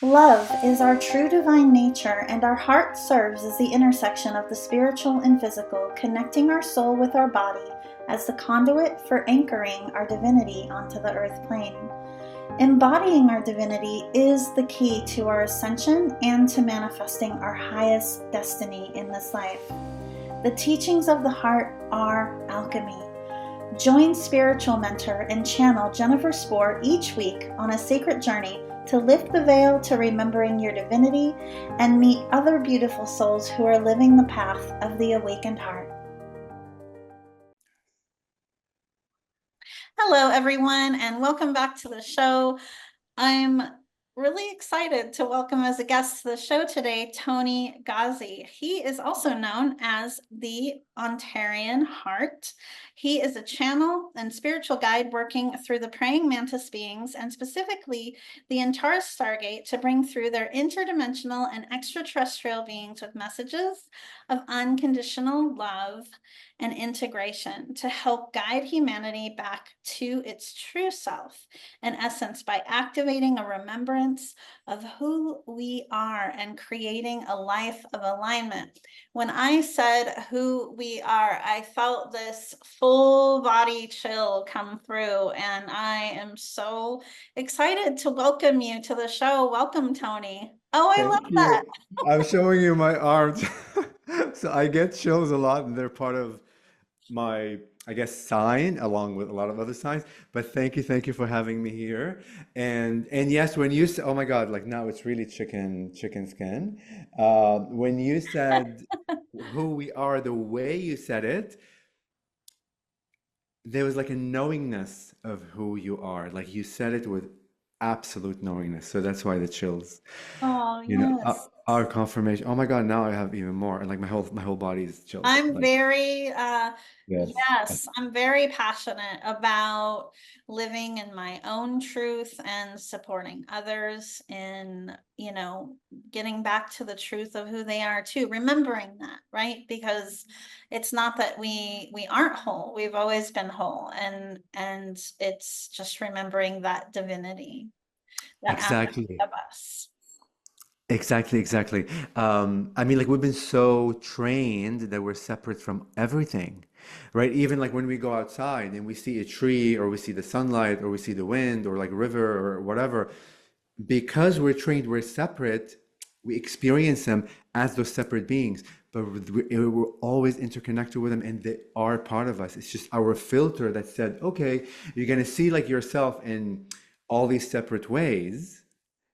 Love is our true divine nature, and our heart serves as the intersection of the spiritual and physical, connecting our soul with our body as the conduit for anchoring our divinity onto the earth plane. Embodying our divinity is the key to our ascension and to manifesting our highest destiny in this life. The teachings of the heart are alchemy. Join spiritual mentor and channel Jennifer Spohr each week on a sacred journey to lift the veil to remembering your divinity and meet other beautiful souls who are living the path of the awakened heart. Hello, everyone, and welcome back to the show. I'm really excited to welcome as a guest to the show today, Toni Ghazi. He is also known as the Antarean Heart. He is a channel and spiritual guide working through the Praying Mantis Beings and specifically the Antares Stargate to bring through their interdimensional and extraterrestrial beings with messages of unconditional love and integration to help guide humanity back to its true self, in essence, by activating a remembrance of who we are and creating a life of alignment. When I said who we are, I felt this full body chill come through, and I am so excited to welcome you to the show. Welcome, Toni. Oh, I love Thank that. you. I'm showing you my arms. So I get chills a lot, and they're part of my, I guess, sign along with a lot of other signs. But thank you for having me here. And yes, when you said, oh my God, like now it's really chicken skin. When you said who we are, the way you said it, there was like a knowingness of who you are. Like you said it with absolute knowingness. So that's why the chills. Oh, You know, yes. our confirmation. Oh my God, now I have even more. And like my whole body is chills. I'm Like, very, yes. yes, I'm very passionate about living in my own truth and supporting others in, getting back to the truth of who they are too, remembering that, right? Because it's not that we aren't whole. We've always been whole, and it's just remembering that divinity, that aspect Exactly. of us. Exactly. I mean, like we've been so trained that we're separate from everything, right? Even like when we go outside and we see a tree or we see the sunlight or we see the wind or like river or whatever, because we're trained, we're separate, we experience them as those separate beings, but we're always interconnected with them and they are part of us. It's just our filter that said, okay, you're going to see like yourself in all these separate ways,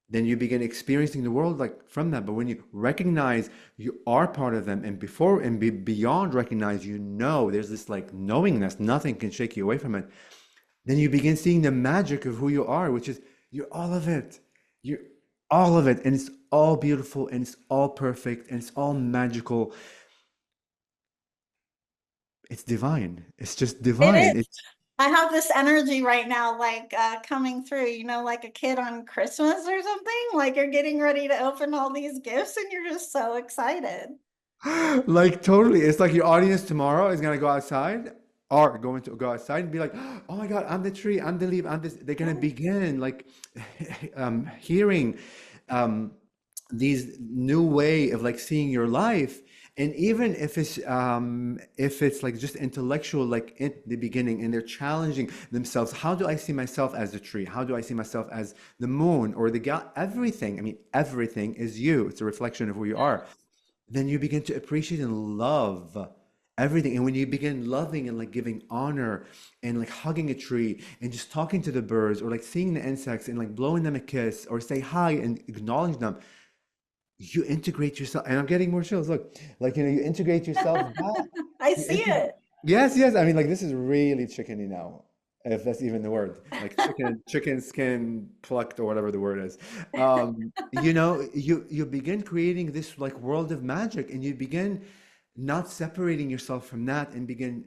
then you begin experiencing the world like from that. But when you recognize you are part of them, and before and beyond recognize, there's this like knowingness, nothing can shake you away from it. Then you begin seeing the magic of who you are, which is you're all of it. You're all of it, and it's all beautiful, and it's all perfect, and it's all magical. It's divine. It's just It divine. is. It's I have this energy right now, like coming through, like a kid on Christmas or something. Like you're getting ready to open all these gifts and you're just so excited. like totally. It's like your audience tomorrow is gonna go outside or going to go outside and be like, "Oh my God, I'm the tree, I'm the leaf, I'm this." They're gonna begin like hearing um, these new way of like seeing your life. And even if it's like just intellectual, like in the beginning, and they're challenging themselves, how do I see myself as the tree? How do I see myself as the moon or the god? Everything. I mean, everything is you. It's a reflection of who you are. Then you begin to appreciate and love everything. And when you begin loving and like giving honor and like hugging a tree and just talking to the birds or like seeing the insects and like blowing them a kiss or say hi and acknowledge them, you integrate yourself. And I'm getting more chills. Look, like, you integrate yourself back. I You see integ- it. yes. I mean, like, this is really chickeny now, if that's even the word. Like chicken skin plucked or whatever the word is. You begin creating this like world of magic, and you begin not separating yourself from that, and begin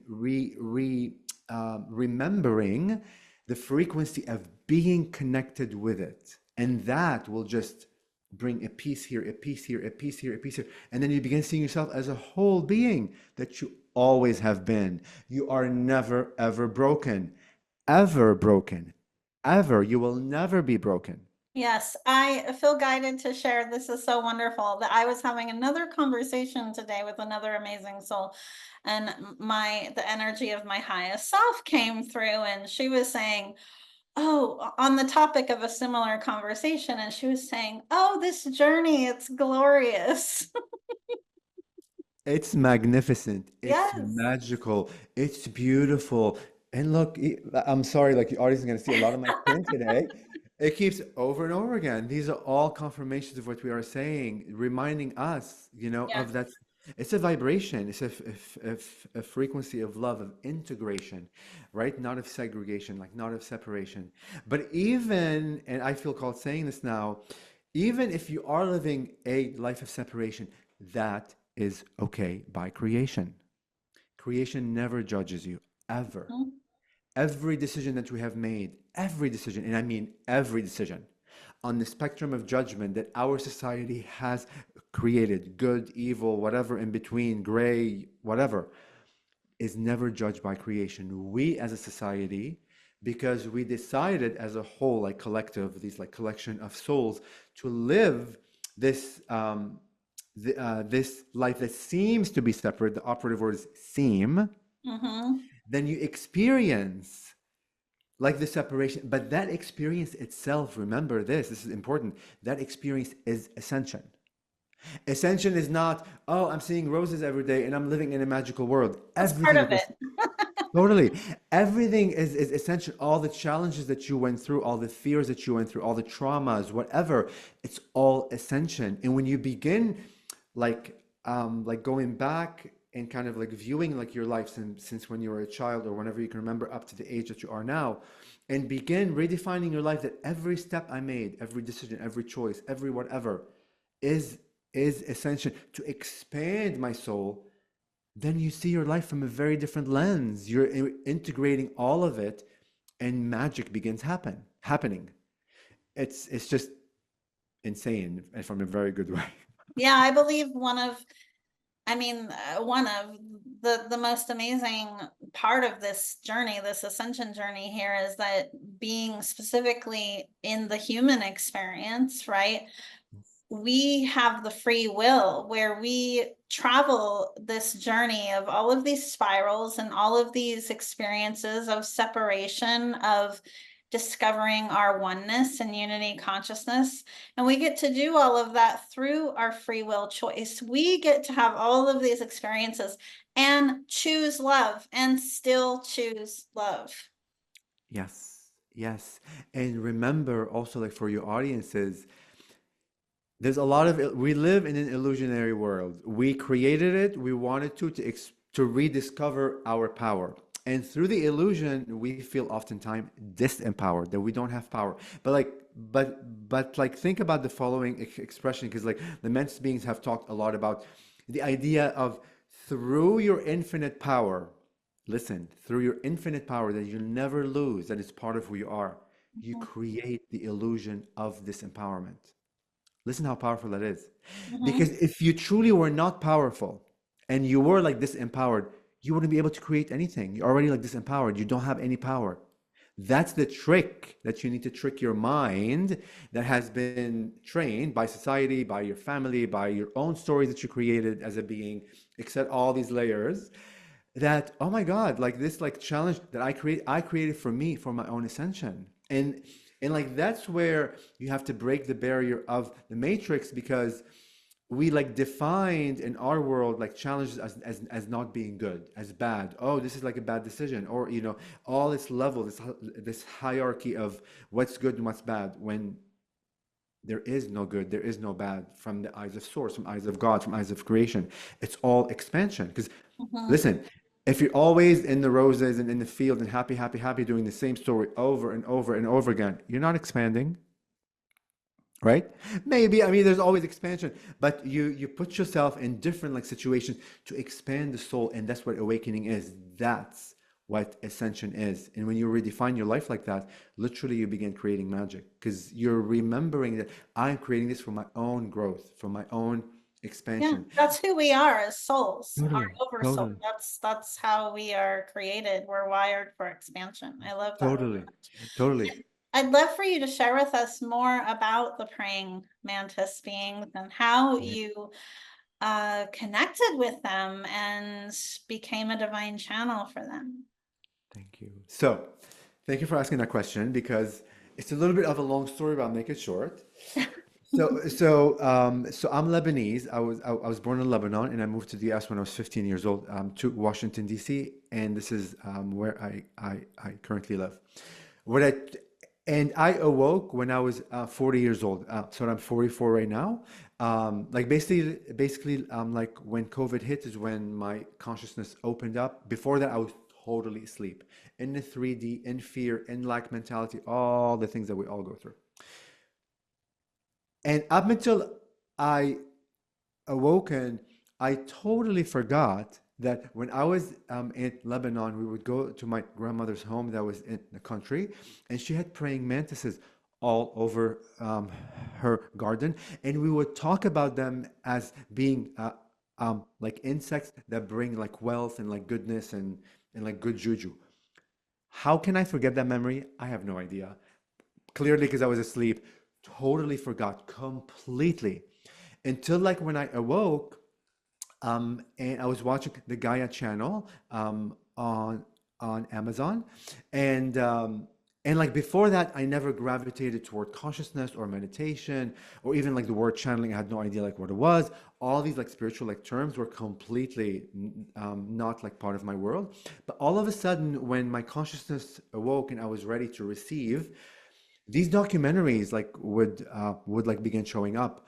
remembering the frequency of being connected with it, and that will just bring a piece here, a piece here, a piece here, a piece here. And then you begin seeing yourself as a whole being that you always have been. You are never, ever broken. Ever broken. Ever. You will never be broken. Yes, I feel guided to share. This is so wonderful that I was having another conversation today with another amazing soul, and the energy of my highest self came through, and she was saying, oh, on the topic of a similar conversation, and she was saying, oh, this journey, it's glorious. It's magnificent. It's Yes. magical. It's beautiful. And look, I'm sorry, like the audience is going to see a lot of my skin today. It keeps over and over again. These are all confirmations of what we are saying, reminding us, Yes. of that. It's a vibration. It's a frequency of love, of integration, right? Not of segregation, like not of separation. But even, and I feel called saying this now, even if you are living a life of separation, that is okay by creation. Creation never judges you, ever. Mhm. Every decision that we have made, every decision, and I mean every decision, on the spectrum of judgment that our society has created, good, evil, whatever in between, gray, whatever, is never judged by creation. We as a society, because we decided as a whole, like collective, these like collection of souls, to live this this life that seems to be separate. The operative word is seem. Mhm. Then you experience like the separation, but that experience itself, remember this, this is important. That experience is ascension. Ascension is not, oh, I'm seeing roses every day and I'm living in a magical world. That's part Everything of is it. totally. Everything is essential. All the challenges that you went through, all the fears that you went through, all the traumas, whatever, it's all ascension. And when you begin like going back and kind of like viewing like your life since when you were a child or whenever you can remember up to the age that you are now, and begin redefining your life that every step I made, every decision, every choice, every whatever is is essential to expand my soul, then you see your life from a very different lens. You're integrating all of it, and magic begins happening. It's just insane, and from a very good way. Yeah, I believe one of the most amazing part of this journey, this ascension journey here, is that being specifically in the human experience, right? We have the free will where we travel this journey of all of these spirals and all of these experiences of separation, of discovering our oneness and unity consciousness. And we get to do all of that through our free will choice. We get to have all of these experiences and choose love and still choose love. Yes, yes. And remember also, like for your audiences, there's a lot of we live in an illusionary world. We created it, we wanted to rediscover our power. And through the illusion, we feel oftentimes disempowered, that we don't have power. But like think about the following expression, because like the Mantis beings have talked a lot about the idea of through your infinite power, listen, through your infinite power that you never lose, that is part of who you are, you create the illusion of disempowerment. Listen how powerful that is. Because Mhm. if you truly were not powerful and you were like disempowered, you wouldn't be able to create anything. You're already like disempowered. You don't have any power. That's the trick that you need to trick your mind that has been trained by society, by your family, by your own stories that you created as a being, except all these layers that, oh my God, like this like challenge that I created for me for my own ascension. And like that's where you have to break the barrier of the matrix, because we like defined in our world like challenges as not being good, as bad. Oh, this is like a bad decision, or all this level, this hierarchy of what's good and what's bad, when there is no good, there is no bad from the eyes of source, from eyes of God, from eyes of creation. It's all expansion. Because Mhm. listen, if you're always in the roses and in the field and happy, happy, happy, doing the same story over and over and over again, you're not expanding, right? Maybe, I mean, there's always expansion, but you put yourself in different like situations to expand the soul, and that's what awakening is. That's what ascension is. And when you redefine your life like that, literally you begin creating magic, because you're remembering that I'm creating this for my own growth, for my own Yeah, expansion. that's who we are as souls, our Totally, oversoul. totally. That's how we are created. We're wired for expansion. I love that. Totally, totally. I'd love for you to share with us more about the praying mantis beings and how Yeah, you connected with them and became a divine channel for them. thank you. So, thank you for asking that question because it's a little bit of a long story, but I'll make it short. So I'm Lebanese. I was born in Lebanon, and I moved to the U.S. when I was 15 years old, to Washington D.C., and this is where I currently live. What I and I awoke when I was 40 years old. So I'm 44 right now. Like basically, like when COVID hit is when my consciousness opened up. Before that, I was totally asleep in the 3D, in fear, in lack mentality, all the things that we all go through. And up until I awoken, I totally forgot that when I was in Lebanon, we would go to my grandmother's home that was in the country, and she had praying mantises all over her garden, and we would talk about them as being like insects that bring like wealth and like goodness and like good juju. How can I forget that memory? I have no idea. Clearly, because I was asleep, totally forgot completely until like when I awoke, and I was watching the Gaia channel on Amazon, and and like before that, I never gravitated toward consciousness or meditation or even like the word channeling. I had no idea like what it was. All these like spiritual like terms were completely not like part of my world. But all of a sudden, when my consciousness awoke and I was ready to receive, these documentaries like would like begin showing up,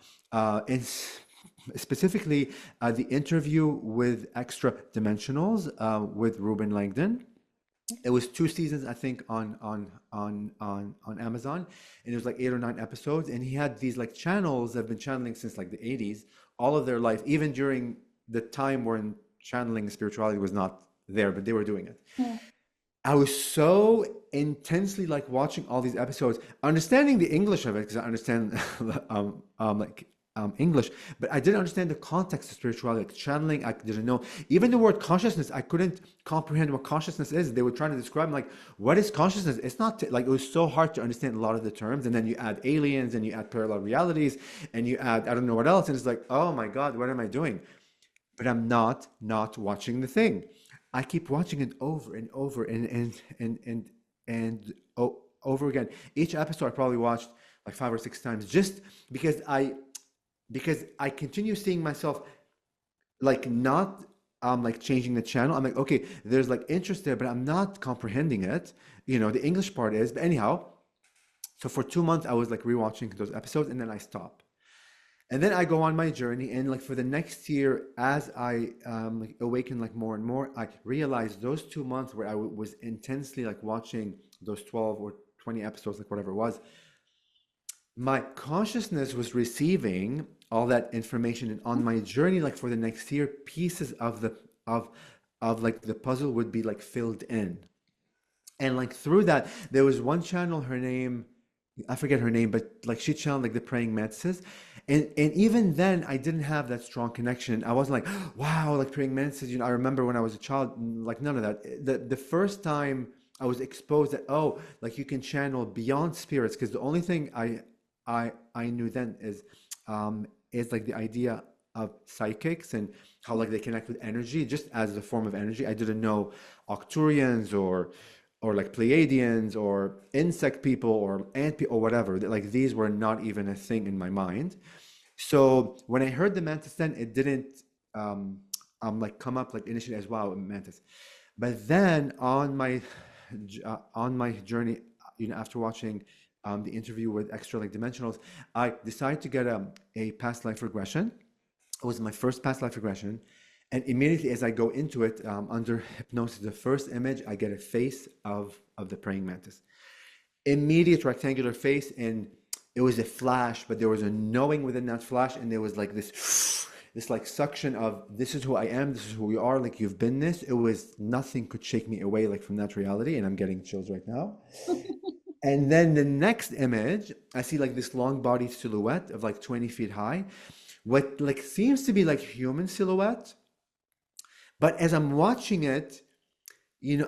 specifically the interview with extra dimensionals with Ruben Langdon. It was 2 seasons, I think, on Amazon, and it was like 8 or 9 episodes. And he had these like channels that have been channeling since like the 80s, all of their life, even during the time when channeling spirituality was not there, but they were doing it. Hmm. I was so intensely like watching all these episodes, understanding the English of it because I understand English, but I didn't understand the context of spirituality, like channeling. I didn't know even the word consciousness. I couldn't comprehend what consciousness is. They were trying to describe like what is consciousness. It's not like it was so hard to understand a lot of the terms, and then you add aliens and you add parallel realities and you add I don't know what else, and it's like oh my God, what am I doing? But I'm not watching the thing. I keep watching it over and over and over again. Each episode I probably watched like 5 or 6 times just because I continue seeing myself like not like changing the channel. I'm like, okay, there's like interest there, but I'm not comprehending it. You know, the English part is, but anyhow, so for 2 months I was like rewatching those episodes and then I stop. And then I go on my journey, and like for the next year, as I like awaken like more and more, I realized those 2 months where was intensely like watching those 12 or 20 episodes, like whatever it was, my consciousness was receiving all that information, and on my journey, like for the next year, pieces of the of of like the puzzle would be like filled in. And like through that, there was one channel, her name, I forget her name, but like she channeled like the praying mantises. And even then I didn't have that strong connection. I wasn't like, wow, like praying mantises, you know, I remember when I was a child, like none of that. The first time I was exposed that, oh, like you can channel beyond spirits, because the only thing I knew then is like the idea of psychics and how like they connect with energy just as a form of energy. I didn't know Octurians or like Pleiadians or insect people or ant people or whatever. Like these were not even a thing in my mind. So when I heard the mantis, then it didn't like come up like initially as wow mantis. But then on my journey, you know, after watching the interview with extra like dimensionals, I decided to get a past life regression. It was my first past life regression. And immediately as I go into it, under hypnosis, the first image, I get a face of the praying mantis. Immediate rectangular face, and it was a flash, but there was a knowing within that flash, and there was like this like suction of this is who I am, this is who we are, like you've been this. It was nothing could shake me away like from that reality, and I'm getting chills right now. And then the next image, I see like this long body silhouette of like 20 feet high, what like seems to be like human silhouette. But as I'm watching it,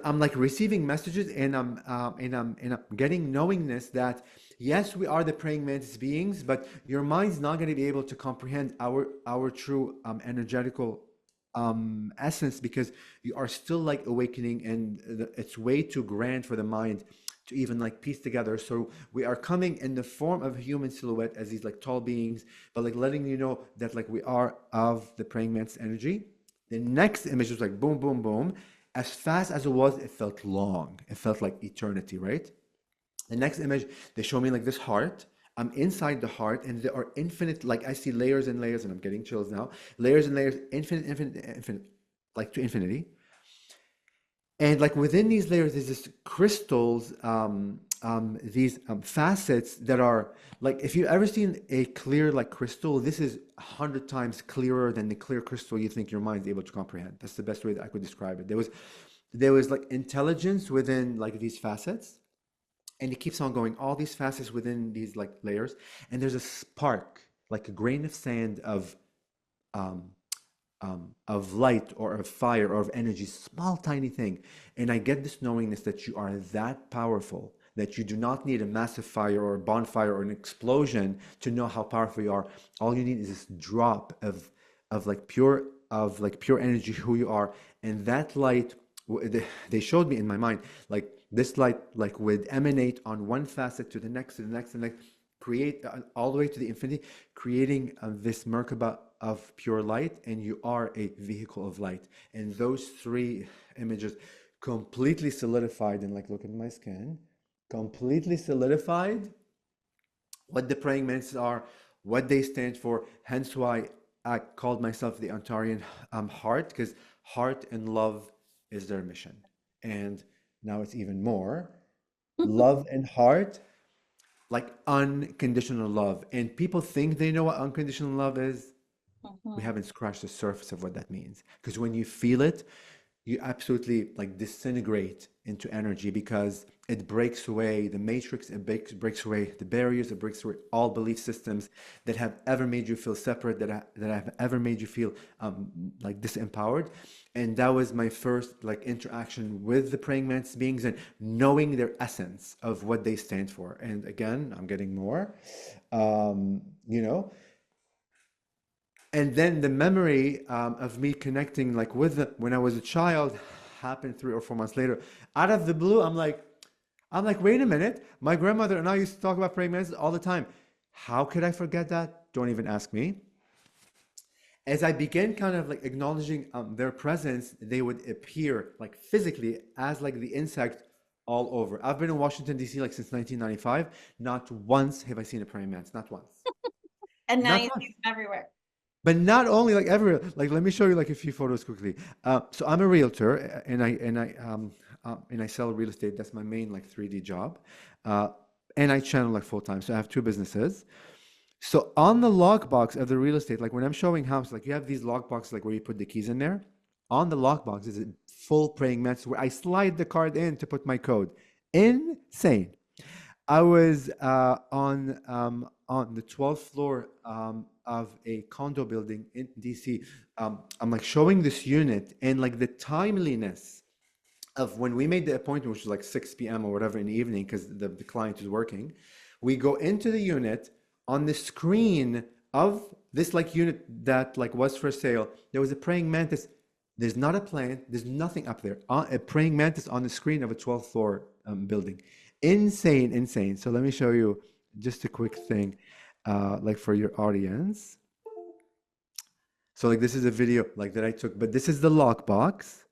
I'm like receiving messages, and I'm getting knowingness that yes, we are the praying mantis beings, but your mind's not going to be able to comprehend our true energetical essence, because you are still like awakening, and it's way too grand for the mind to even like piece together. So we are coming in the form of a human silhouette as these like tall beings, but like letting you know that like we are of the praying mantis energy. The next image was like boom, boom, boom. As fast as it was, it felt long. It felt like eternity, right? The next image, they show me like this heart. I'm inside the heart, and there are infinite, like I see layers and layers, and I'm getting chills now. Layers and layers, infinite, infinite, infinite, like to infinity. And like within these layers, there's this crystals, these facets that are like, if you've ever seen a clear like crystal, this is 100 times clearer than the clear crystal you think your mind's able to comprehend. That's the best way that I could describe it. There was like intelligence within like these facets, and it keeps on going. All these facets within these like layers, and there's a spark, like a grain of sand um, of light or of fire or of energy, small, tiny thing. And I get this knowingness that you are that powerful, that you do not need a massive fire or a bonfire or an explosion to know how powerful you are. All you need is this drop of like pure energy, who you are. And that light, they showed me in my mind, like this light like would emanate on one facet to the next, to the next, to the next, create all the way to the infinity, creating this Merkaba of pure light, and you are a vehicle of light. And those three images completely solidified, and like look at my skin, completely solidified what the praying mantises are, what they stand for. Hence why I called myself the Antarean heart, because heart and love is their mission. And now it's even more love and heart, like unconditional love. And people think they know what unconditional love is. We Mhm. haven't scratched the surface of what that means. Because when you feel it, you absolutely like disintegrate into energy, because it breaks away the matrix, it breaks away the barriers, it breaks away all belief systems that have ever made you feel separate, that have ever made you feel like disempowered. And that was my first like interaction with the praying mantis beings, and knowing their essence of what they stand for. And again, I'm getting more, um, you know, and then the memory of me connecting like with when I was a child happened 3 or 4 months later. Out of the blue, I'm like, wait a minute. My grandmother and I used to talk about praying mantises all the time. How could I forget that? Don't even ask me. As I began kind of like acknowledging their presence, they would appear like physically as like the insect all over. I've been in Washington, D.C. like since 1995. Not once have I seen a praying mantis. Not once. And now Not you once. see them everywhere. But not only like everywhere. Like let me show you like a few photos quickly. So I'm a realtor, and I sell real estate. That's my main like 3D job, uh, and I channel like full time. So I have two businesses. So on the lockbox of the real estate, like when I'm showing house, like you have these lockboxes like where you put the keys in there. On the lockbox is a full praying mantis where I slide the card in to put my code. Insane. I was on the 12th floor of a condo building in DC. I'm like showing this unit, and like the timeliness of when we made the appointment, which was like 6 p.m. or whatever in the evening, because the client is working. We go into the unit. On the screen of this like unit that like was for sale, there was a praying mantis. There's not a plant. There's nothing up there. A praying mantis on the screen of a 12th floor building. Insane, insane. So let me show you just a quick thing, like for your audience. So like this is a video like that I took, but this is the lockbox,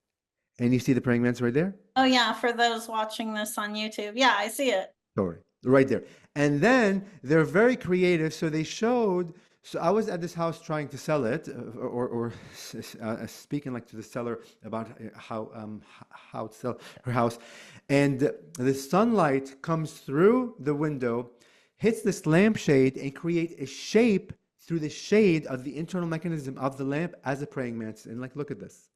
and you see the praying mantis right there. Oh yeah, for those watching this on YouTube. Yeah, I see it. Story right there. And then they're very creative. So they showed. So I was at this house trying to sell it, or speaking like to the seller about how to sell her house, and the sunlight comes through the window, hits this lampshade, and create a shape through the shade of the internal mechanism of the lamp as a praying mantis. And like, look at this.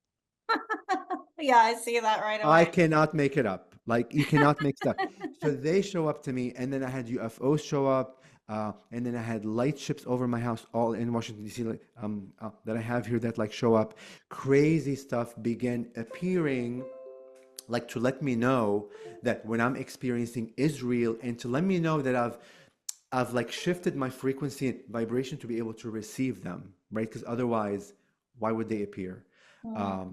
Yeah, I see that right I away. cannot make it up. Like you cannot make stuff. So they show up to me, and then I had UFOs show up, and then I had light ships over my house, all in Washington D.C. Like, that I have here that like show up. Crazy stuff began appearing like to let me know that when I'm experiencing is real, and to let me know that I've like shifted my frequency and vibration to be able to receive them, right? Because otherwise, why would they appear? Mm. Um,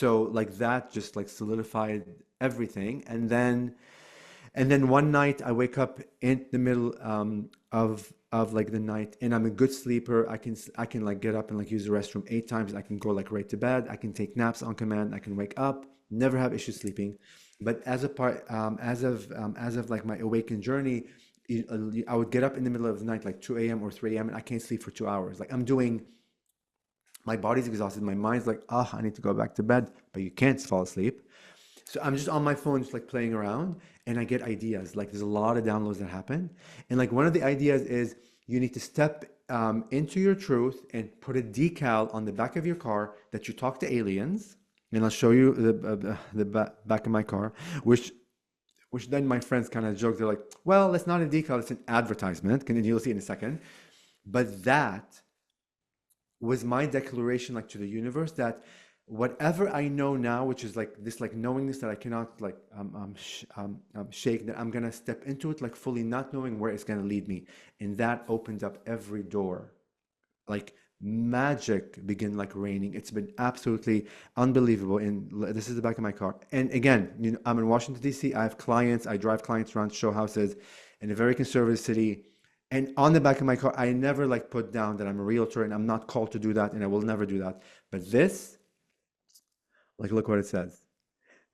so like that just like solidified everything. And then one night I wake up in the middle of like the night, and I'm a good sleeper. I can like get up and like use the restroom 8 times. I can go like right to bed. I can take naps on command. I can wake up. Never have issues sleeping. But as of like my awakened journey, I would get up in the middle of the night, like 2 a.m. or 3 a.m., and I can't sleep for 2 hours. Like I'm doing, my body's exhausted. My mind's like, oh, I need to go back to bed, but you can't fall asleep. So I'm just on my phone, just like playing around, and I get ideas. Like there's a lot of downloads that happen, and like one of the ideas is you need to step into your truth and put a decal on the back of your car that you talk to aliens. And I'll show you the back of my car, which then my friends kind of joke. They're like, "Well, it's not a decal; it's an advertisement." And you'll see in a second. But that was my declaration, like to the universe, that whatever I know now, which is like this like knowingness that I cannot like shake, that I'm gonna step into it like fully, not knowing where it's gonna lead me, and that opened up every door. Like magic began like raining. It's been absolutely unbelievable. And this is the back of my car. And again, I'm in Washington D.C. I have clients. I drive clients around show houses in a very conservative city. And on the back of my car, I never like put down that I'm a realtor, and I'm not called to do that, and I will never do that. But this, like, look what it says: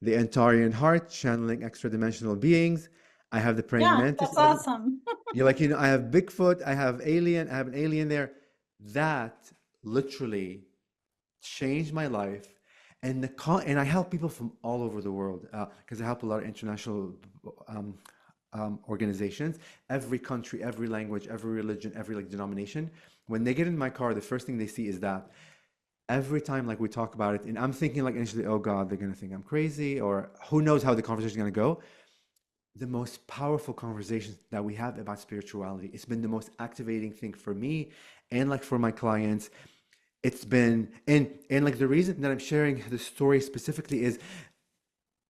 the Antarean heart channeling extra dimensional beings. I have the praying Yeah, mantis. that's awesome. You're like, I have Bigfoot, I have alien, I have an alien there. That literally changed my life. And I help people from all over the world, because I help a lot of international um, organizations, every country, every language, every religion, every like denomination. When they get in my car, the first thing they see is that every time like we talk about it, and I'm thinking like initially, oh God, they're gonna think I'm crazy, or who knows how the conversation is gonna go. The most powerful conversations that we have about spirituality, it's been the most activating thing for me and like for my clients. It's been, and like the reason that I'm sharing the story specifically is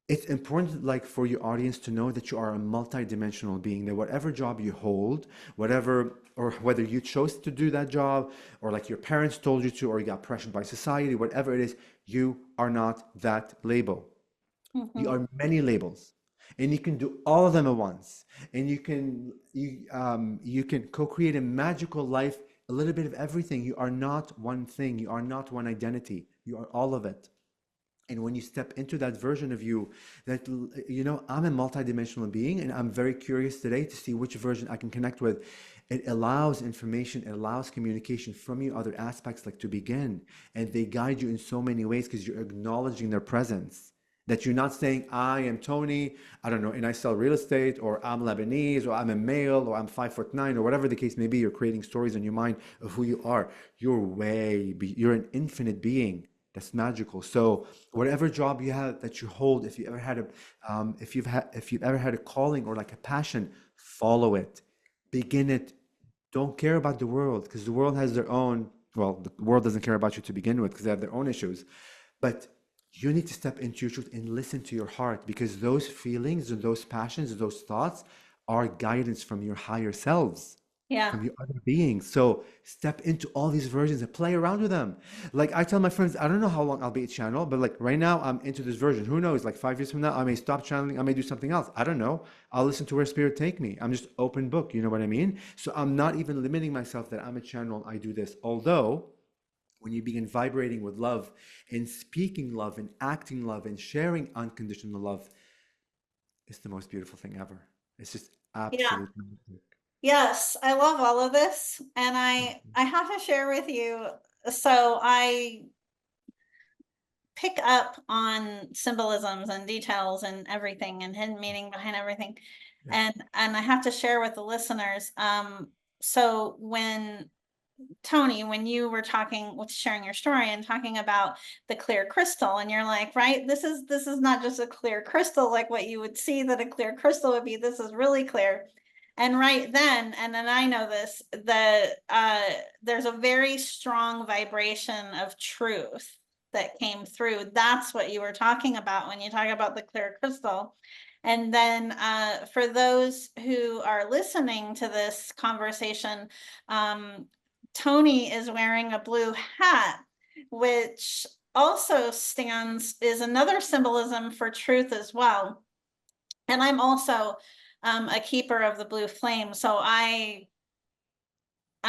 it's important like for your audience to know that you are a multidimensional being, that whatever job you hold, whatever, or whether you chose to do that job, or like your parents told you to, or you got pressured by society, whatever it is, you are not that label. You Mhm. are many labels, and you can do all of them at once, and you can co-create a magical life, a little bit of everything. You are not one thing. You are not one identity. You are all of it. And when you step into that version of you, that I'm a multidimensional being, and I'm very curious today to see which version I can connect with. It allows information, it allows communication from you, other aspects like to begin, and they guide you in so many ways because you're acknowledging their presence. That you're not saying, I am Tony, I don't know, and I sell real estate, or I'm Lebanese, or I'm a male, or I'm 5'9", or whatever the case may be. You're creating stories in your mind of who you are. You're an infinite being that's magical. So whatever job you have that you hold, if you ever had if you've ever had a calling or like a passion, follow it, begin it. Don't care about the world, because the world has their own. Well, the world doesn't care about you to begin with because they have their own issues. But you need to step into your truth and listen to your heart, because those feelings and those passions and those thoughts are guidance from your higher selves, Yeah. from your other beings. So step into all these versions and play around with them. Like I tell my friends, I don't know how long I'll be a channel, but like right now I'm into this version. Who knows? Like 5 years from now, I may stop channeling. I may do something else. I don't know. I'll listen to where spirit take me. I'm just open book. You know what I mean? So I'm not even limiting myself that I'm a channel. I do this. Although when you begin vibrating with love and speaking love and acting love and sharing unconditional love, it's the most beautiful thing ever. It's just Yeah. absolute magic. Yes, I love all of this. And I have to share with you. So I pick up on symbolisms and details and everything and hidden meaning behind everything. Yeah. And I have to share with the listeners. So when Tony, when you were talking with sharing your story and talking about the clear crystal, and you're like, right, this is not just a clear crystal like what you would see that a clear crystal would be. This is really clear. And right then, and then I know this, that there's a very strong vibration of truth. that came through. That's what you were talking about when you talk about the clear crystal. And then for those who are listening to this conversation, Toni is wearing a blue hat, which also is another symbolism for truth as well. And I'm also a keeper of the blue flame. So I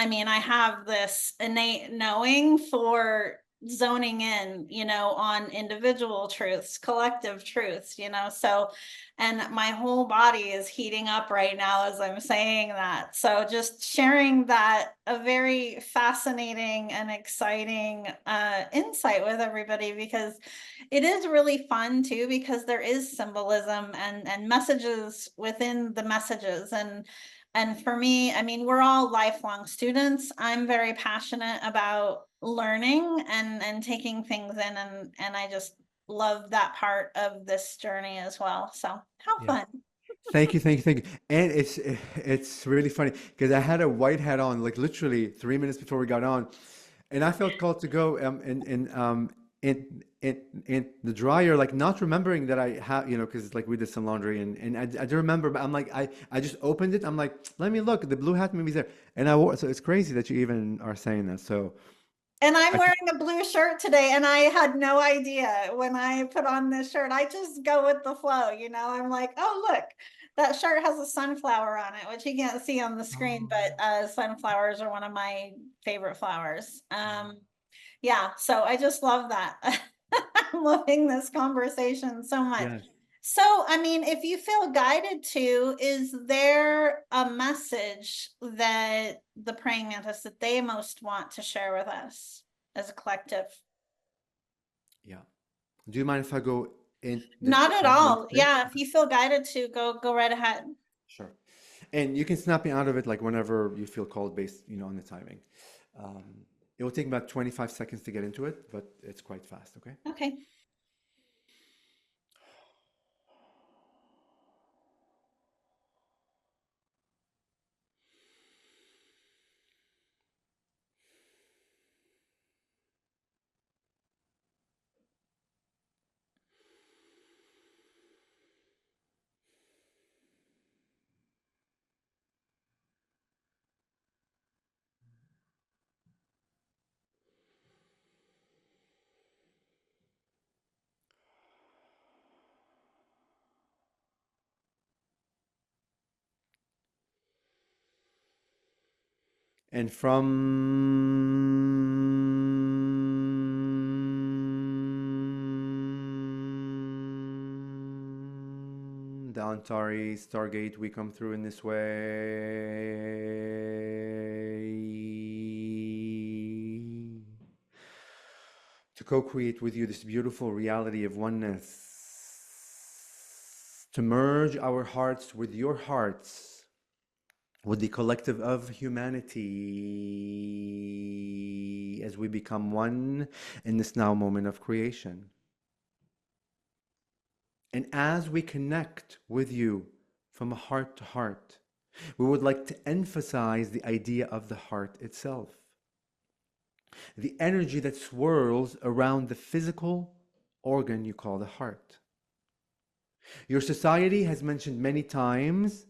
mean, I have this innate knowing for zoning in, on individual truths, collective truths, so, and my whole body is heating up right now as I'm saying that. So just sharing that, a very fascinating and exciting insight with everybody, because it is really fun too, because there is symbolism and messages within the messages. And for me, I mean, we're all lifelong students. I'm very passionate about learning and taking things in, and I just love that part of this journey as well. So how Yeah. fun. Thank you, thank you, thank you. And it's really funny because I had a white hat on like literally 3 minutes before we got on, and I felt called to go in the dryer, like not remembering that I have, because like we did some laundry, and I do remember, but I'm like I just opened it. I'm like, let me look. The blue hat maybe there, and I wore. So it's crazy that you even are saying that. So And I'm I, wearing a blue shirt today, and I had no idea when I put on this shirt. I just go with the flow, I'm like, oh, look, that shirt has a sunflower on it, which you can't see on the screen, but sunflowers are one of my favorite flowers. Yeah, so I just love that. I'm loving this conversation so much. yes. So, I mean, if you feel guided to, is there a message that the praying mantis that they most want to share with us as a collective? Yeah. Do you mind if I go in Not at in one all. space? Yeah, if you feel guided to, go right ahead. Sure. And you can snap me out of it like whenever you feel called based, on the timing. Um, it will take about 25 seconds to get into it, but it's quite fast, okay? Okay. And from the Antares Stargate, we come through in this way to co-create with you this beautiful reality of oneness, to merge our hearts with your hearts, with the collective of humanity as we become one in this now moment of creation. And as we connect with you from heart to heart, we would like to emphasize the idea of the heart itself, the energy that swirls around the physical organ you call the heart. Your society has mentioned many times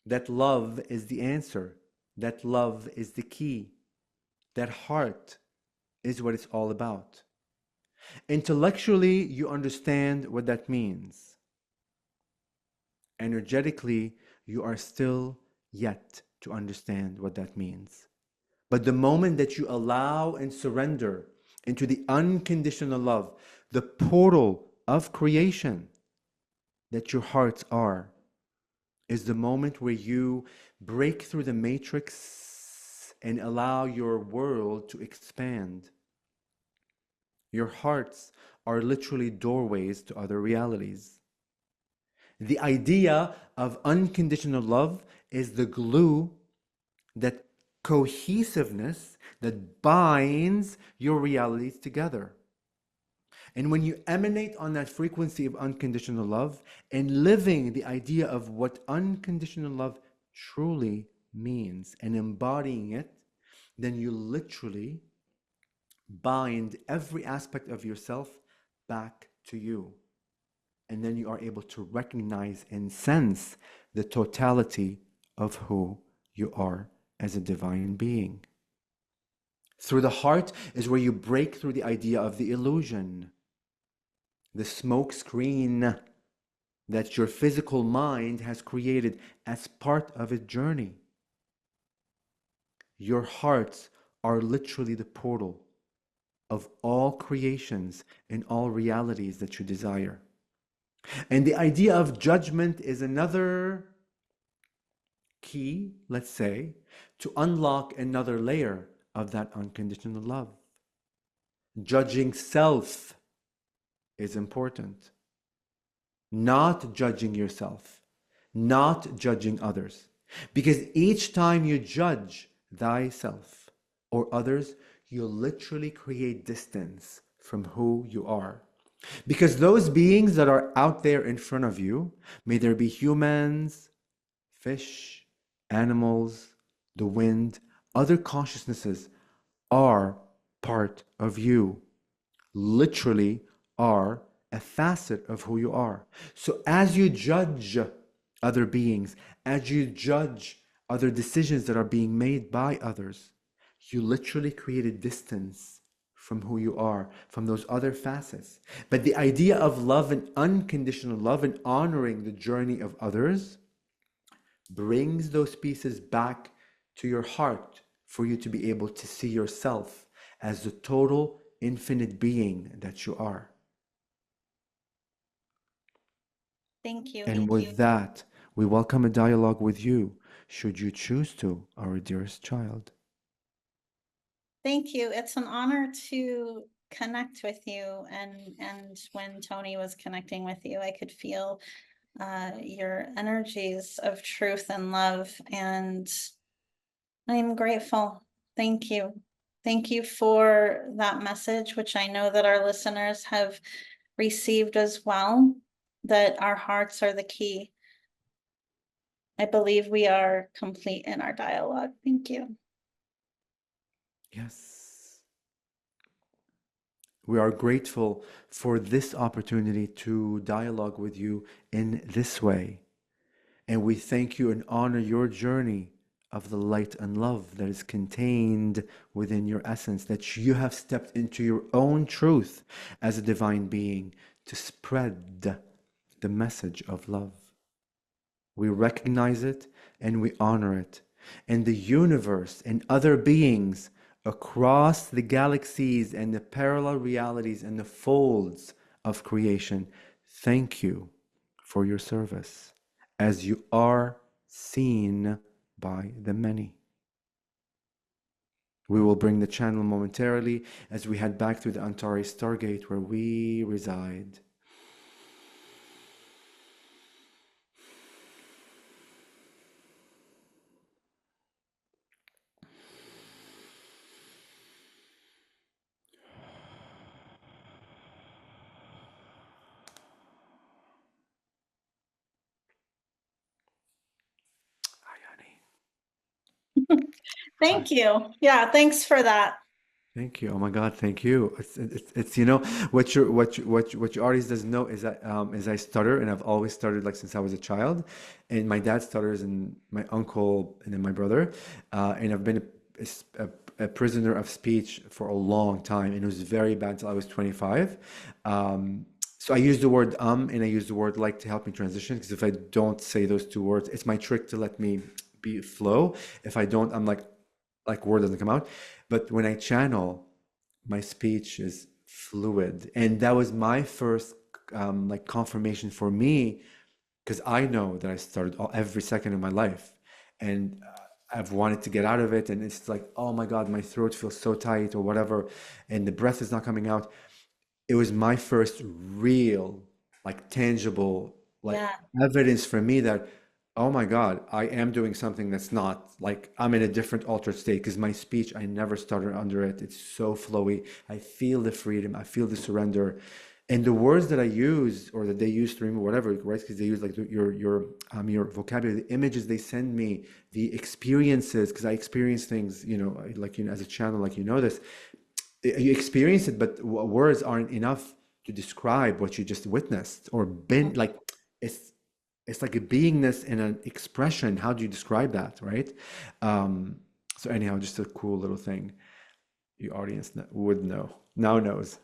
that love is the answer, that love is the key, that heart is what it's all about. Intellectually, you understand what that means. Energetically, you are still yet to understand what that means. But the moment that you allow and surrender into the unconditional love, the portal of creation that your hearts are, is the moment where you break through the matrix and allow your world to expand. Your hearts are literally doorways to other realities. The idea of unconditional love is the glue, that cohesiveness that binds your realities together. And when you emanate on that frequency of unconditional love and living the idea of what unconditional love truly means and embodying it, then you literally bind every aspect of yourself back to you. And then you are able to recognize and sense the totality of who you are as a divine being. Through the heart is where you break through the idea of the illusion, the smoke screen that your physical mind has created as part of its journey. Your hearts are literally the portal of all creations and all realities that you desire. And the idea of judgment is another key, let's say, to unlock another layer of that unconditional love. Judging self is important. Not judging yourself, not judging others. Because each time you judge thyself or others, you literally create distance from who you are. Because those beings that are out there in front of you, may there be humans, fish, animals, the wind, other consciousnesses, are part of you. Literally are a facet of who you are. So as you judge other beings, as you judge other decisions that are being made by others, you literally create a distance from who you are, from those other facets. But the idea of love and unconditional love and honoring the journey of others brings those pieces back to your heart for you to be able to see yourself as the total infinite being that you are. Thank you. And with that, we welcome a dialogue with you, should you choose to, our dearest child. Thank you. It's an honor to connect with you. And when Toni was connecting with you, I could feel your energies of truth and love. And I'm grateful. Thank you. Thank you for that message, which I know that our listeners have received as well, that our hearts are the key. I believe we are complete in our dialogue. Thank you. Yes. We are grateful for this opportunity to dialogue with you in this way. And we thank you and honor your journey of the light and love that is contained within your essence, that you have stepped into your own truth as a divine being to spread the message of love. We recognize it and we honor it. And the universe and other beings across the galaxies and the parallel realities and the folds of creation, thank you for your service as you are seen by the many. We will bring the channel momentarily as we head back to the Antares Stargate where we reside. Hi, honey. Thank you. Yeah, thanks for that. Thank you. Oh my God, thank you. It's what your audience doesn't know is I stutter, and I've always stuttered like since I was a child, and my dad stutters and my uncle and then my brother, and I've been a prisoner of speech for a long time, and it was very bad until I was 25. So I use the word and I use the word like to help me transition because if I don't say those two words, it's my trick to let me be flow. If I don't, I'm like word doesn't come out. But when I channel, my speech is fluid, and that was my first like confirmation for me because I know that I started every second of my life, and I've wanted to get out of it, and it's like, oh my God, my throat feels so tight or whatever, and the breath is not coming out. It was my first real, like tangible, like Yeah. evidence for me that, oh my God, I am doing something that's not like I'm in a different altered state because my speech, I never stutter under it. It's so flowy. I feel the freedom. I feel the surrender. And the words that I use or that they use through me, whatever, right? Because they use like your vocabulary, the images they send me, the experiences, because I experience things, like as a channel, like this you experience it, but words aren't enough to describe what you just witnessed or been like. It's it's like a beingness and an expression. How do you describe that, right? Um, so anyhow, just a cool little thing. Your audience would know now knows.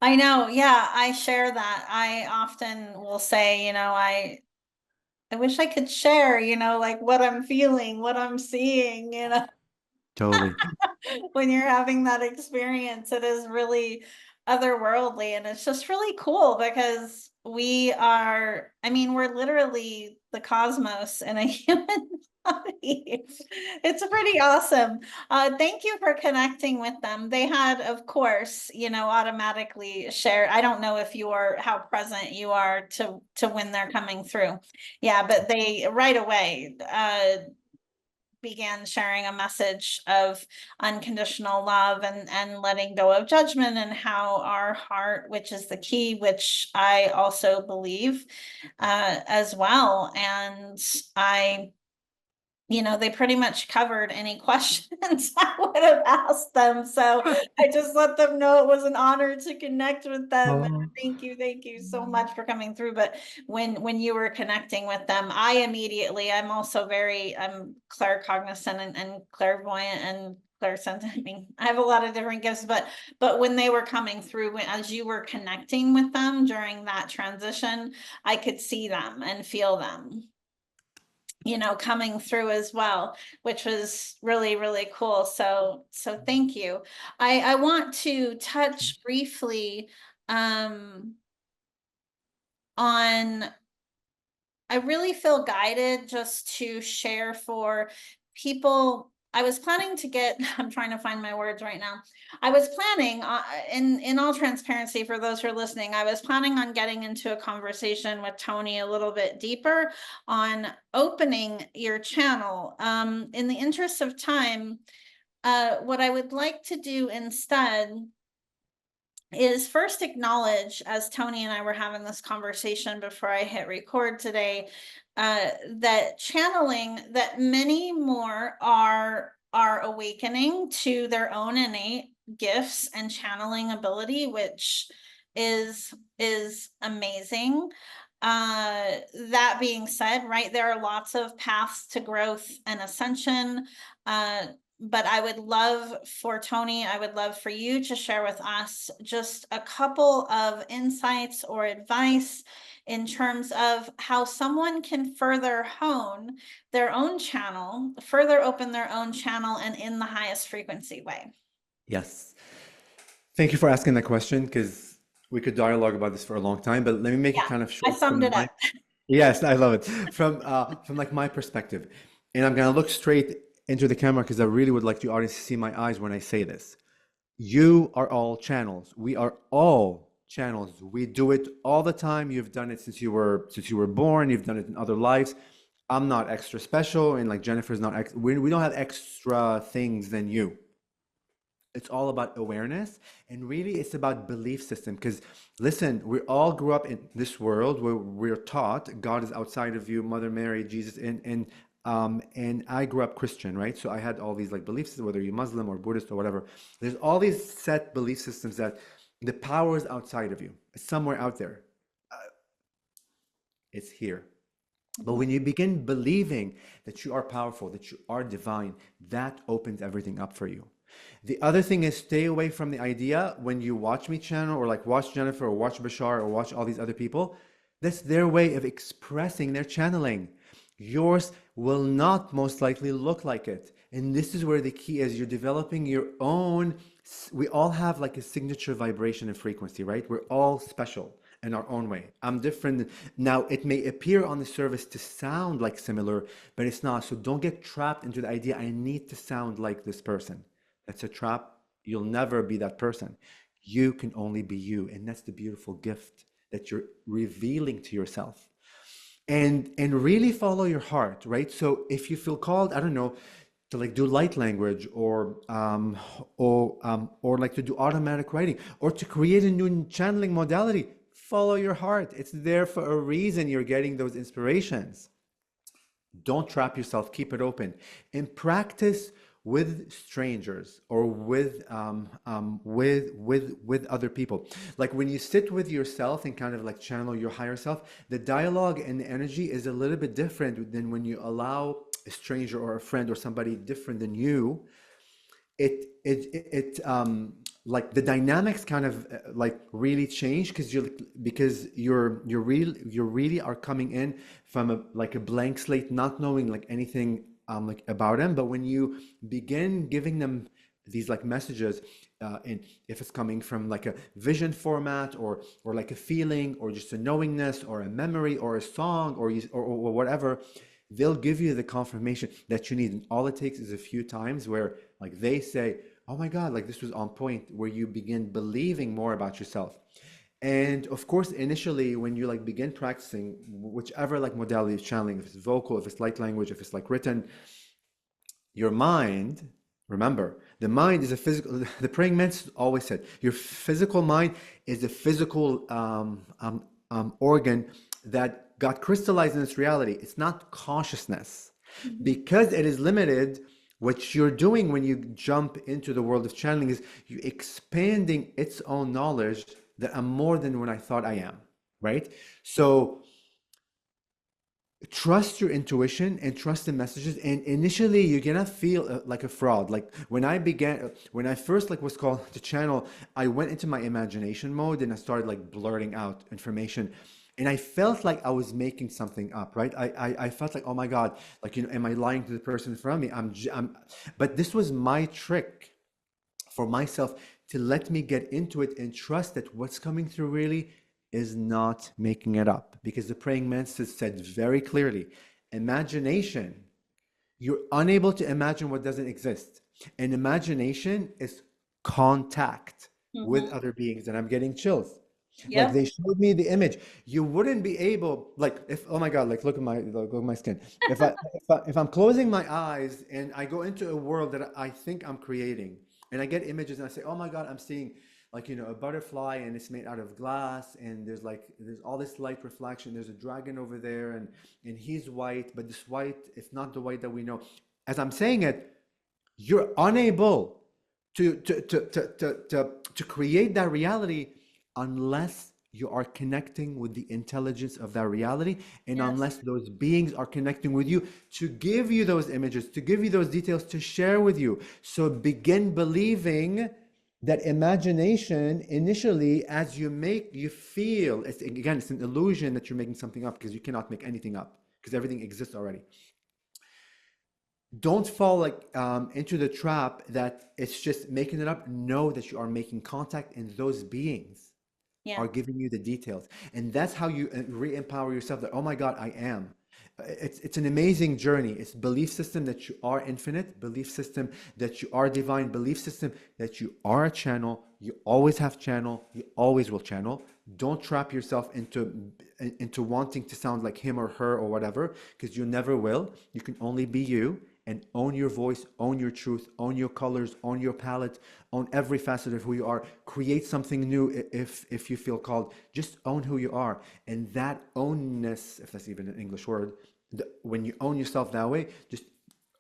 I know. Yeah, I share that. I often will say, I wish I could share, like what I'm feeling, what I'm seeing, Totally. when you're having that experience. It is really otherworldly, and it's just really cool because I mean, we're literally the cosmos in a human body. It's pretty awesome. Thank you for connecting with them. They had, of course, automatically shared. I don't know if how present you are to when they're coming through. Yeah, but they right away began sharing a message of unconditional love and letting go of judgment, and how our heart, which is the key, which I also believe as well. And I they pretty much covered any questions I would have asked them. So I just let them know it was an honor to connect with them. And Oh, thank you so much for coming through. But when you were connecting with them, I'm also I'm claircognizant and clairvoyant and clairsentient. I mean, I have a lot of different gifts, but when they were coming through, as you were connecting with them during that transition, I could see them and feel them coming through as well, which was really, really cool. So thank you. I want to touch briefly um, on I really feel guided just to share for people. I was planning to get, I'm trying to find my words right now. I was planning, in all transparency for those who are listening, I was planning on getting into a conversation with Toni a little bit deeper on opening your channel. In the interest of time, what I would like to do instead is first acknowledge, as Toni and I were having this conversation before I hit record today, that many more are awakening to their own innate gifts and channeling ability, which is amazing. That being said, right, there are lots of paths to growth and ascension. But I would love for Toni, I would love for you to share with us just a couple of insights or advice in terms of how someone can further hone their own channel, further open their own channel, and in the highest frequency way. yes. Thank you for asking that question because we could dialogue about this for a long time, but let me make it Yeah, kind of I short summed from it my. up. Yes, I love it. From like my perspective. And I'm gonna look straight into the camera because I really would like the audience to see my eyes when I say this. You are all channels. We are all channels. We do it all the time. You've done it since you were born. You've done it in other lives. I'm not extra special, and like Jennifer's not we don't have extra things than you. It's all about awareness, and really it's about belief system. Because listen, we all grew up in this world where we're taught God is outside of you, Mother Mary, Jesus, and I grew up Christian, right? So I had all these like belief systems, whether you're Muslim or Buddhist or whatever. There's all these set belief systems that the power is outside of you. It's somewhere out there. It's here. But when you begin believing that you are powerful, that you are divine, that opens everything up for you. The other thing is stay away from the idea when you watch me channel or like watch Jennifer or watch Bashar or watch all these other people. That's their way of expressing their channeling. Yours will not most likely look like it. And this is where the key is. You're developing your own. We all have like a signature vibration and frequency, right? We're all special in our own way. I'm different. Now, it may appear on the surface to sound like similar, but it's not. So don't get trapped into the idea, I need to sound like this person. That's a trap. You'll never be that person. You can only be you. And that's the beautiful gift that you're revealing to yourself. And really follow your heart, right? So if you feel called, I don't know, to like do light language or like to do automatic writing or to create a new channeling modality, follow your heart. It's there for a reason. You're getting those inspirations. Don't trap yourself, keep it open, and practice with strangers or with other people. Like when you sit with yourself and kind of like channel your higher self, the dialogue and the energy is a little bit different than when you allow a stranger or a friend or somebody different than you. It like the dynamics kind of like really change because you really are coming in from a like a blank slate, not knowing like anything like about them. But when you begin giving them these like messages, and if it's coming from like a vision format or like a feeling or just a knowingness or a memory or a song or whatever, they'll give you the confirmation that you need. And all it takes is a few times where like they say, oh my God, like this was on point, where you begin believing more about yourself. And of course, initially, when you like begin practicing whichever like modality of channeling, if it's vocal, if it's light language, if it's like written, your mind, remember, the mind is a physical, the praying mantis always said, your physical mind is a physical organ that got crystallized in its reality. It's not consciousness. Mhm. Because it is limited, what you're doing when you jump into the world of channeling is you expanding its own knowledge that I'm more than what I thought I am, right? So trust your intuition and trust the messages, and initially you're gonna feel like a fraud. Like when I first like was called to channel, I went into my imagination mode and I started like blurting out information, and I felt like I was making something up, right? I felt like, oh my God, like, am I lying to the person in front of me? But this was my trick for myself to let me get into it and trust that what's coming through really is not making it up. Because the praying mantis said very clearly, imagination, you're unable to imagine what doesn't exist. And imagination is contact with Mhm. other beings. And I'm getting chills. Like Yep. they showed me the image. You wouldn't be able, like, if, oh my God, like look at my skin. If I'm closing my eyes and I go into a world that I think I'm creating, and I get images and I say, oh my God, I'm seeing like, a butterfly and it's made out of glass, and there's all this light reflection. There's a dragon over there, and he's white, but this white, it's not the white that we know. As I'm saying it, you're unable to create that reality unless you are connecting with the intelligence of that reality, and Yes. unless those beings are connecting with you to give you those images, to give you those details, to share with you. So begin believing that imagination initially, as you feel, it's, again, it's an illusion that you're making something up, because you cannot make anything up because everything exists already. Don't fall like into the trap that it's just making it up. Know that you are making contact, and those beings Yeah. are giving you the details, and that's how you re-empower yourself. That, oh my God, I am. It's an amazing journey. It's belief system that you are infinite, belief system that you are divine, belief system that you are a channel. You always have channel. You always will channel. Don't trap yourself into wanting to sound like him or her or whatever, because you never will. You can only be you, and own your voice, own your truth, own your colors, own your palette, own every facet of who you are. Create something new if you feel called. Just own who you are. And that ownness, if that's even an English word, when you own yourself that way, just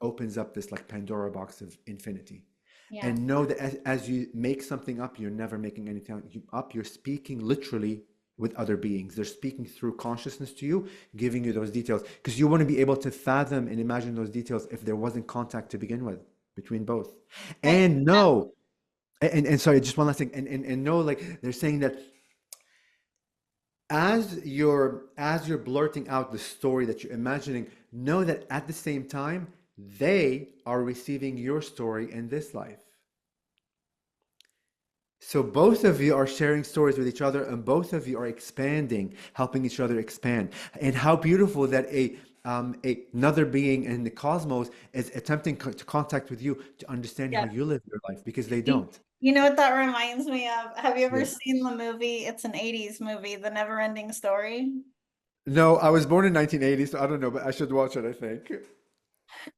opens up this like Pandora box of infinity. Yeah. And know that as you make something up, you're never making anything up. You're speaking literally with other beings. They're speaking through consciousness to you, giving you those details, because you want to be able to fathom and imagine those details if there wasn't contact to begin with between both. I, And know, and sorry, just one last thing, and know, like they're saying that as you're blurting out the story that you're imagining, know that at the same time they are receiving your story in this life. So both of you are sharing stories with each other, and both of you are expanding, helping each other expand. And how beautiful that another being in the cosmos is attempting to contact with you to understand how yeah. you live your life, because they You don't. you know what that reminds me of? Have you ever Yeah. seen the movie? It's an 80s movie, The Never Ending Story. No, I was born in 1980, so I don't know, but I should watch it, I think.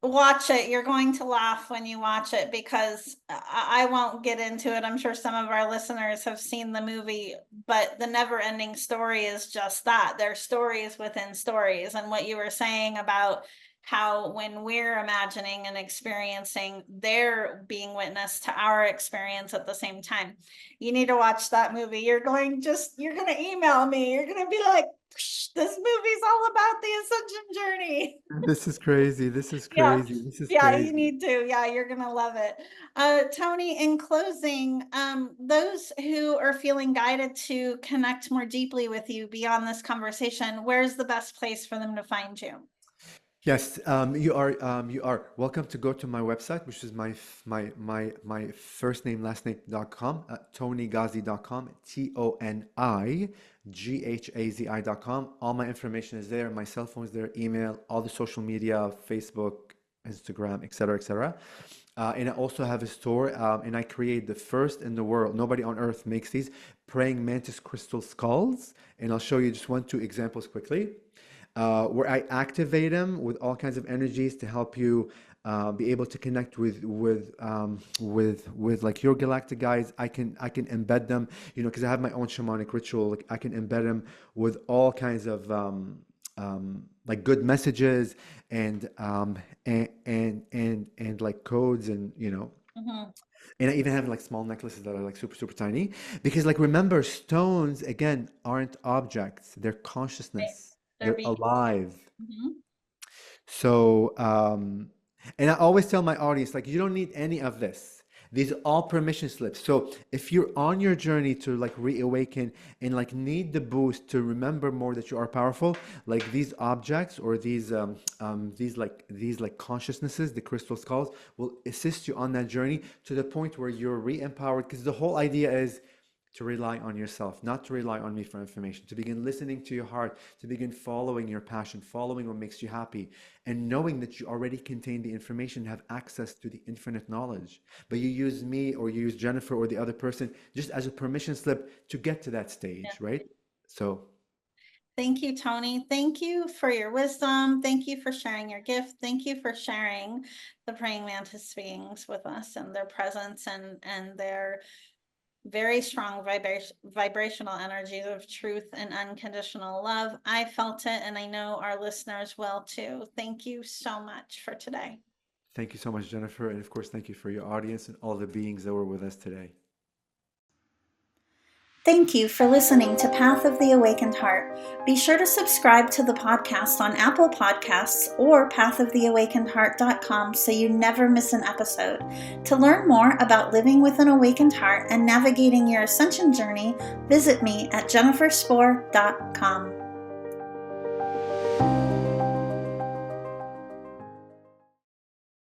Watch it. You're going to laugh when you watch it because I won't get into it. I'm sure some of our listeners have seen the movie, but the never ending story is just that. They're stories within stories. And what you were saying about how when we're imagining and experiencing, they're being witness to our experience at the same time. You need to watch that movie. You're going to email me. You're going to be like, this movie's all about the ascension journey. This is crazy. This is Yeah. crazy. This is Yeah, you crazy. need to. Yeah, you're gonna love it. Toni, in closing, those who are feeling guided to connect more deeply with you beyond this conversation, where's the best place for them to find you? Yes, you are welcome to go to my website, which is my first name last name.com, tonighazi.com, ToniGhazi.com. All my information is there. My cell phone is there, email, all the social media, Facebook, Instagram, etc., etc. And I also have a store, and I create the first in the world. Nobody on earth makes these praying mantis crystal skulls, and I'll show you just one, two examples quickly where I activate them with all kinds of energies to help you be able to connect with like your galactic guides. I can embed them, because I have my own shamanic ritual. Like I can embed them with all kinds of like good messages and like codes and. Mhm. And I even have like small necklaces that are like super, super tiny. Because like remember, stones again aren't objects, they're Right. consciousness. They're They're being. alive. Mhm. So, and I always tell my audience, like, you don't need any of this. These are all permission slips. So if you're on your journey to like reawaken and like need the boost to remember more that you are powerful, like these objects or these like consciousnesses, the crystal skulls, will assist you on that journey to the point where you're re-empowered. Because the whole idea is to rely on yourself, not to rely on me for information, to begin listening to your heart, to begin following your passion, following what makes you happy, and knowing that you already contain the information, have access to the infinite knowledge. But you use me or you use Jennifer or the other person just as a permission slip to get to that Yeah. stage, right? So Thank you, Toni. Thank you for your wisdom. Thank you for sharing your gift. Thank you for sharing the praying mantis beings with us and their presence and their very strong vibrational energies of truth and unconditional love. I felt it, and I know our listeners will too. Thank you so much for today. thank you so much, Jennifer. And of course, thank you for your audience and all the beings that were with us today. Thank you for listening to Path of the Awakened Heart. Be sure to subscribe to the podcast on Apple Podcasts or pathoftheawakenedheart.com so you never miss an episode. To learn more about living with an awakened heart and navigating your ascension journey, visit me at jenniferspore.com.